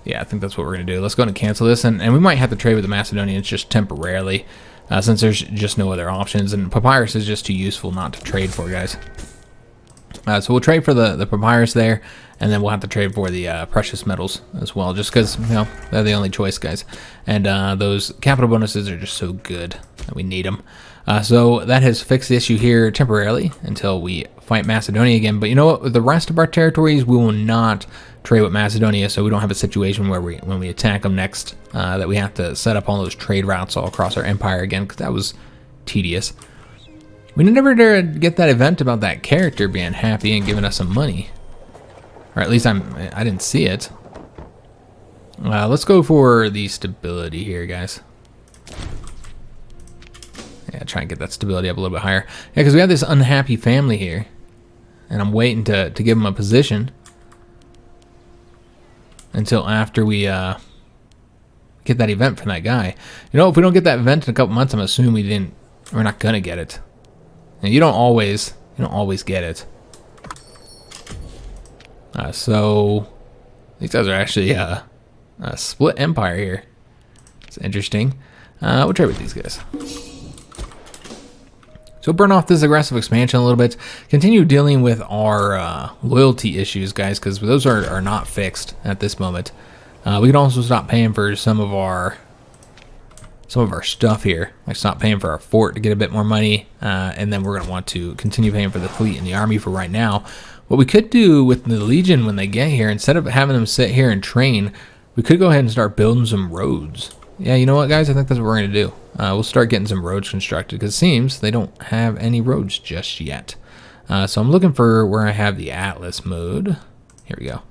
Yeah, I think that's what we're going to do. Let's go ahead and cancel this. And we might have to trade with the Macedonians just temporarily, since there's just no other options. And papyrus is just too useful not to trade for, guys. So we'll trade for the papyrus there, and then we'll have to trade for the precious metals as well, just because, you know, they're the only choice, guys. And those capital bonuses are just so good that we need them. So that has fixed the issue here temporarily until we fight Macedonia again. But you know what? With the rest of our territories, we will not trade with Macedonia, so we don't have a situation where when we attack them next, that we have to set up all those trade routes all across our empire again, because that was tedious. We never did get that event about that character being happy and giving us some money. Or at least I didn't see it. Let's go for the stability here, guys. Yeah, try and get that stability up a little bit higher. Yeah, because we have this unhappy family here. And I'm waiting to give them a position. Until after we get that event from that guy. You know, if we don't get that event in a couple months, I'm assuming we're not going to get it. And you don't always get it. So these guys are actually a split empire here. It's interesting. We'll trade with these guys. So burn off this aggressive expansion a little bit. Continue dealing with our loyalty issues, guys, because those are not fixed at this moment. We can also stop paying for some of our stuff here. Like stop paying for our fort to get a bit more money, and then we're going to want to continue paying for the fleet and the army for right now. What we could do with the Legion when they get here, instead of having them sit here and train, we could go ahead and start building some roads. Yeah, you know what, guys? I think that's what we're going to do. We'll start getting some roads constructed, because it seems they don't have any roads just yet. So I'm looking for where I have the Atlas mode. Here we go.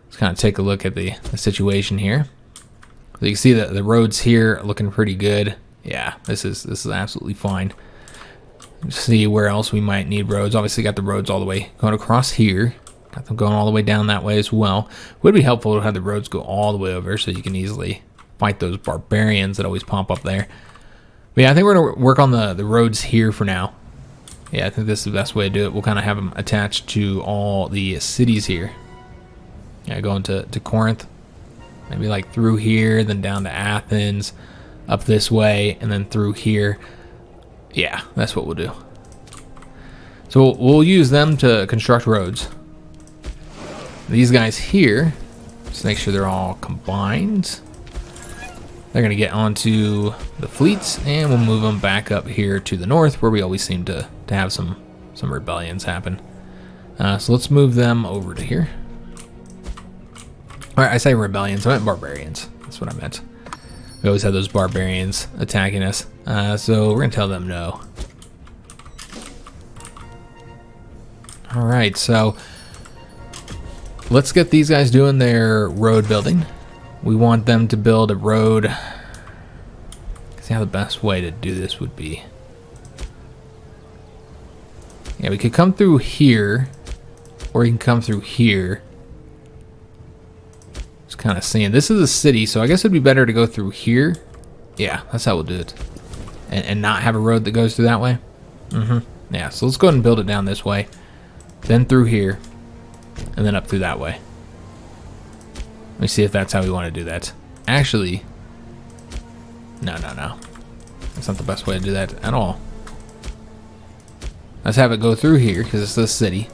Let's kind of take a look at the situation here. So you can see that the roads here are looking pretty good. Yeah, this is absolutely fine. Let's see where else we might need roads. Obviously got the roads all the way going across here. Got them going all the way down that way as well. Would be helpful to have the roads go all the way over so you can easily fight those barbarians that always pop up there. But yeah, I think we're going to work on the roads here for now. Yeah, I think this is the best way to do it. We'll kind of have them attached to all the cities here. Yeah, going to Corinth. Maybe like through here, then down to Athens, up this way, and then through here. Yeah, that's what we'll do. So we'll use them to construct roads. These guys here, just make sure they're all combined. They're going to get onto the fleets, and we'll move them back up here to the north, where we always seem to have some rebellions happen. So let's move them over to here. All right, I say rebellions, I meant barbarians. That's what I meant. We always have those barbarians attacking us. So we're going to tell them no. All right, so let's get these guys doing their road building. We want them to build a road. See how the best way to do this would be. Yeah, we could come through here, or we can come through here. Just kind of seeing. This is a city, so I guess it'd be better to go through here. Yeah, that's how we'll do it. And not have a road that goes through that way. Yeah, so let's go ahead and build it down this way. Then through here. And then up through that way. Let me see if that's how we want to do that. Actually, no. That's not the best way to do that at all. Let's have it go through here, because it's this city.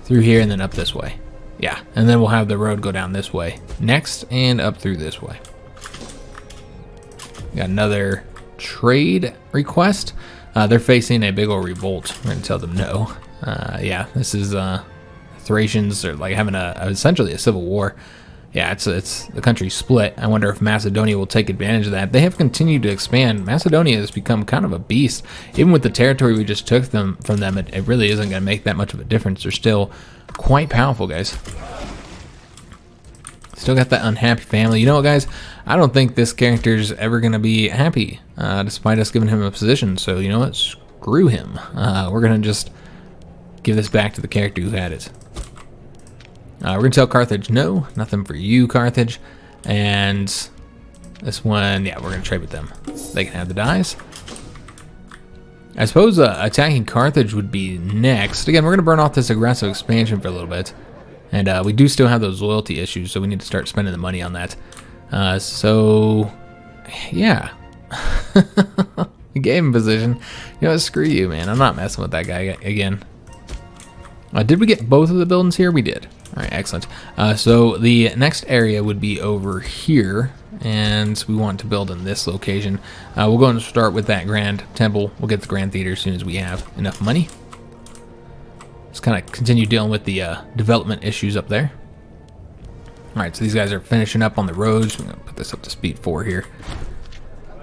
Through here and then up this way. Yeah, and then we'll have the road go down this way next and up through this way. Got another trade request. They're facing a big old revolt. We're going to tell them no. Yeah, this is Thracians are like having essentially a civil war. Yeah, it's the country's split. I wonder if Macedonia will take advantage of that. They have continued to expand. Macedonia has become kind of a beast. Even with the territory we just took from them, it really isn't going to make that much of a difference. They're still quite powerful, guys. Still got that unhappy family. You know what, guys? I don't think this character's ever going to be happy, despite us giving him a position. So, you know what? Screw him. We're going to just give this back to the character who had it. We're going to tell Carthage no, nothing for you, Carthage. And this one, yeah, we're going to trade with them. They can have the dies. I suppose attacking Carthage would be next. Again, we're going to burn off this aggressive expansion for a little bit. And we do still have those loyalty issues, so we need to start spending the money on that. So, yeah. Game position. You know, screw you, man. I'm not messing with that guy again. Did we get both of the buildings here? We did. All right, excellent. So the next area would be over here, and we want to build in this location. We'll go and start with that Grand Temple. We'll get the Grand Theater as soon as we have enough money. Let's kind of continue dealing with the development issues up there. All right, so these guys are finishing up on the roads. We're going to put this up to speed 4 here.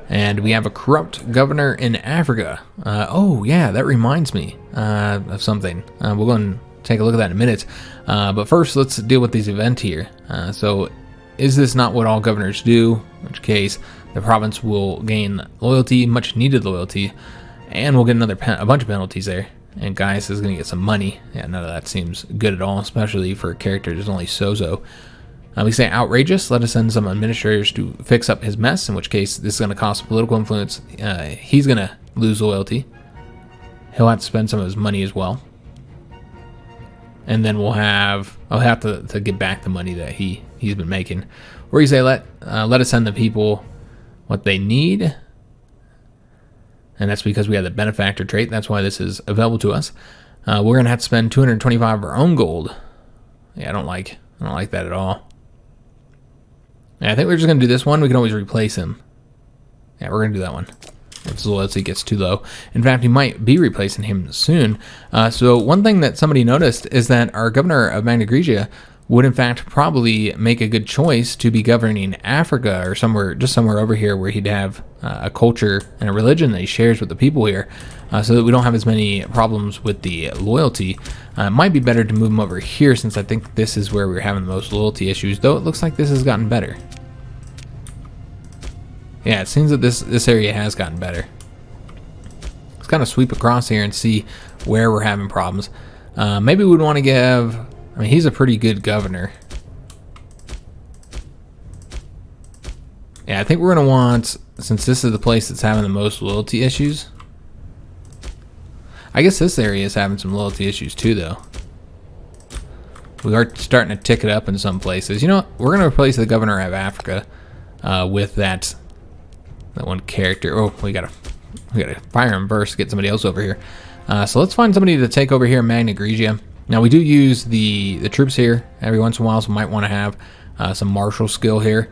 And we have a corrupt governor in Africa. Oh, yeah, that reminds me of something. We'll go and take a look at that in a minute. But first, let's deal with these events here. So, is this not what all governors do? In which case, the province will gain loyalty, much needed loyalty, and we'll get a bunch of penalties there. And Gaius is going to get some money. Yeah, none of that seems good at all, especially for a character that's only so-so. We say outrageous. Let us send some administrators to fix up his mess, in which case this is going to cost political influence. He's going to lose loyalty. He'll have to spend some of his money as well. And then I'll have to get back the money that he's been making. Or you say let us send the people what they need. And that's because we have the benefactor trait. That's why this is available to us. We're going to have to spend 225 of our own gold. Yeah, I don't like that at all. Yeah, I think we're just going to do this one. We can always replace him. Yeah, we're going to do that one. If his loyalty gets too low. In fact, we might be replacing him soon. So one thing that somebody noticed is that our governor of Magna Graecia would in fact probably make a good choice to be governing Africa or somewhere over here where he'd have a culture and a religion that he shares with the people here, so that we don't have as many problems with the loyalty. It might be better to move him over here, since I think this is where we're having the most loyalty issues, though it looks like this has gotten better. Yeah, it seems that this area has gotten better. Let's kind of sweep across here and see where we're having problems. Maybe we'd want to give... I mean, he's a pretty good governor. Yeah, I think we're going to want... Since this is the place that's having the most loyalty issues... I guess this area is having some loyalty issues too, though. We are starting to tick it up in some places. You know what? We're going to replace the governor of Africa with that one character. Oh, we gotta fire him first to get somebody else over here. So let's find somebody to take over here in Magna Graecia. Now we do use the troops here every once in a while, so we might want to have some martial skill here.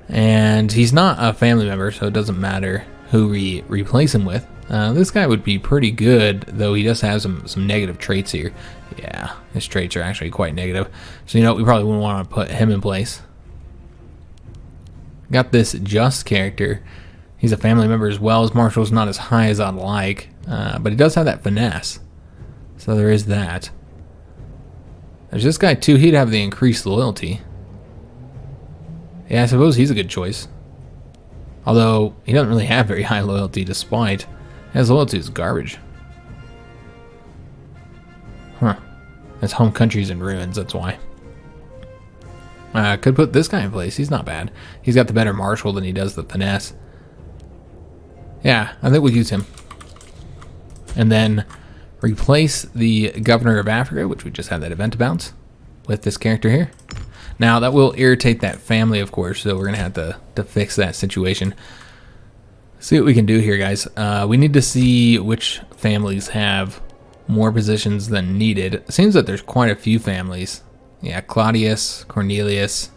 And he's not a family member, so it doesn't matter who we replace him with. This guy would be pretty good, though he does have some negative traits here. Yeah, his traits are actually quite negative. So you know, we probably wouldn't want to put him in place. Got this Just character. He's a family member as well. His martial's not as high as I'd like, but he does have that finesse. So there is that. There's this guy too. He'd have the increased loyalty. Yeah, I suppose he's a good choice. Although he doesn't really have very high loyalty, despite his loyalty is garbage. Huh. His home country's in ruins, that's why. Could put this guy in place. He's not bad. He's got the better martial than he does the finesse. Yeah, I think we'll use him. And then replace the governor of Africa, which we just had that event about, with this character here. Now, that will irritate that family, of course, so we're going to have to fix that situation. See what we can do here, guys. We need to see which families have more positions than needed. It seems that there's quite a few families. Yeah, Claudius, Cornelius,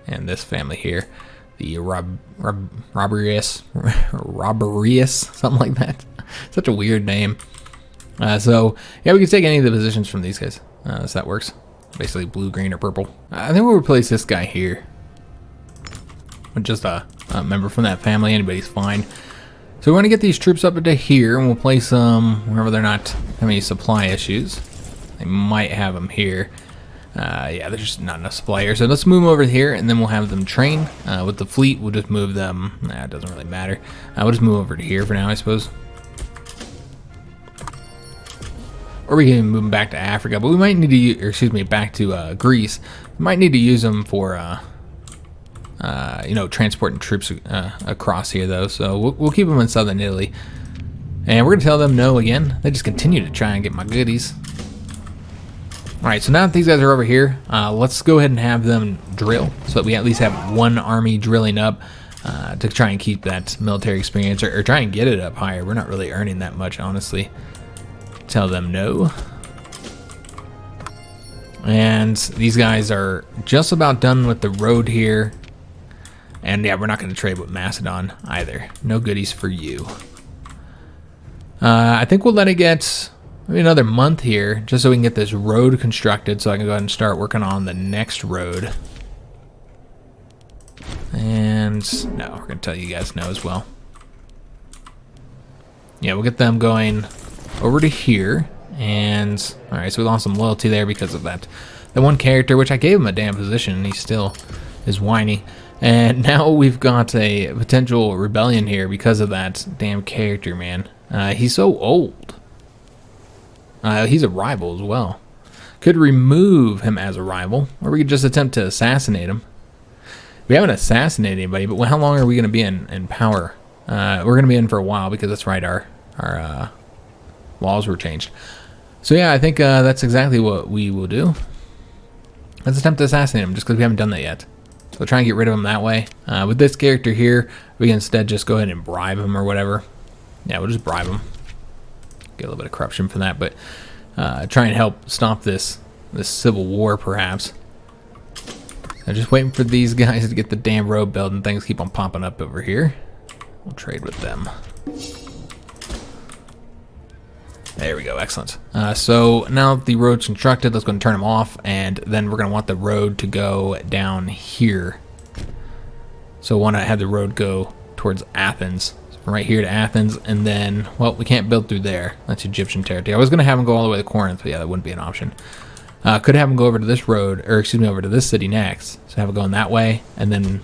and this family here. The Roberius, something like that. Such a weird name. So, yeah, we can take any of the positions from these guys. So that works. Basically blue, green, or purple. I think we'll replace this guy here with just a member from that family. Anybody's fine. So we want to get these troops up into here, and we'll place them wherever they're not having any supply issues. They might have them here. Yeah, there's just not enough supply here. So let's move them over here, and then we'll have them train. With the fleet, we'll just move them. Nah, it doesn't really matter. We'll just move over to here for now, I suppose. or we can even move them back to Africa. But we might need to use, or excuse me, back to Greece. We might need to use them for transporting troops across here, though. So we'll keep them in southern Italy. And we're going to tell them no again. They just continue to try and get my goodies. Alright, so now that these guys are over here, let's go ahead and have them drill, so that we at least have one army drilling up to try and keep that military experience, or try and get it up higher. We're not really earning that much, honestly. Tell them no. And these guys are just about done with the road here. And yeah, we're not going to trade with Macedon either. No goodies for you. I think we'll let it get maybe another month here, just so we can get this road constructed, so I can go ahead and start working on the next road. And no, we're going to tell you guys no as well. Yeah, we'll get them going over to here. And all right, so we lost some loyalty there because of that one character, which I gave him a damn position, and he still is whiny. And now we've got a potential rebellion here because of that damn character, man. He's so old. He's a rival as well. Could remove him as a rival, or we could just attempt to assassinate him. We haven't assassinated anybody, but how long are we going to be in power? We're going to be in for a while, because that's right, our laws were changed. So yeah, I think that's exactly what we will do. Let's attempt to assassinate him, just because we haven't done that yet. So we'll try and get rid of him that way. With this character here, we can instead just go ahead and bribe him or whatever. Yeah, we'll just bribe him. Get a little bit of corruption from that, but try and help stop this civil war, perhaps. I'm just waiting for these guys to get the damn road built, and things keep on popping up over here. We'll trade with them. There we go, excellent. So now that the road's constructed, let's go and turn them off, and then we're going to want the road to go down here. So I want to have the road go towards Athens. So from right here to Athens, and then, well, we can't build through there. That's Egyptian territory. I was going to have them go all the way to Corinth, but yeah, that wouldn't be an option. Could have them go over to this road, or excuse me, over to this city next. So have it going that way, and then,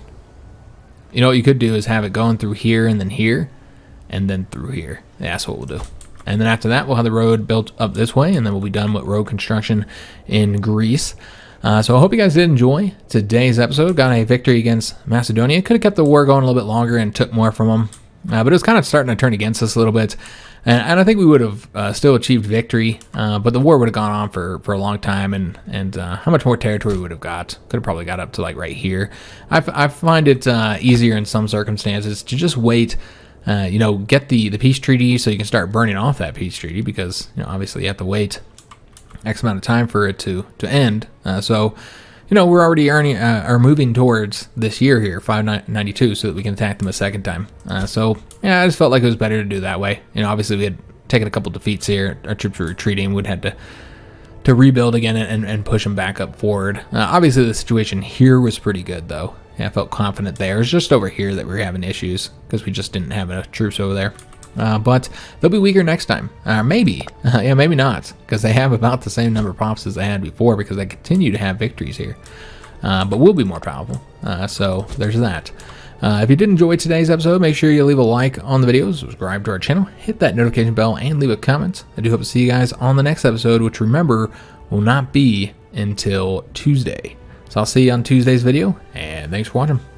you know what you could do is have it going through here, and then through here. Yeah, that's what we'll do. And then after that, we'll have the road built up this way, and then we'll be done with road construction in Greece. So I hope you guys did enjoy today's episode. Got a victory against Macedonia. Could have kept the war going a little bit longer and took more from them. But it was kind of starting to turn against us a little bit. And I think we would have still achieved victory, but the war would have gone on for a long time, and how much more territory we would have got? Could have probably got up to like right here. I find it easier in some circumstances to just wait, get the peace treaty so you can start burning off that peace treaty, because obviously you have to wait X amount of time for it to end. So we're already are moving towards this year here, 592, so that we can attack them a second time. So yeah, I just felt like it was better to do that way. Obviously we had taken a couple defeats here. Our troops were retreating. We'd had to rebuild again and push them back up forward. Obviously the situation here was pretty good, though. Yeah, I felt confident there. It's just over here that we were having issues, because we just didn't have enough troops over there. But they'll be weaker next time. Maybe. Yeah, maybe not, because they have about the same number of pops as they had before, because they continue to have victories here. But we'll be more powerful. So there's that. If you did enjoy today's episode, make sure you leave a like on the video, subscribe to our channel, hit that notification bell, and leave a comment. I do hope to see you guys on the next episode, which, remember, will not be until Tuesday. So I'll see you on Tuesday's video, and thanks for watching.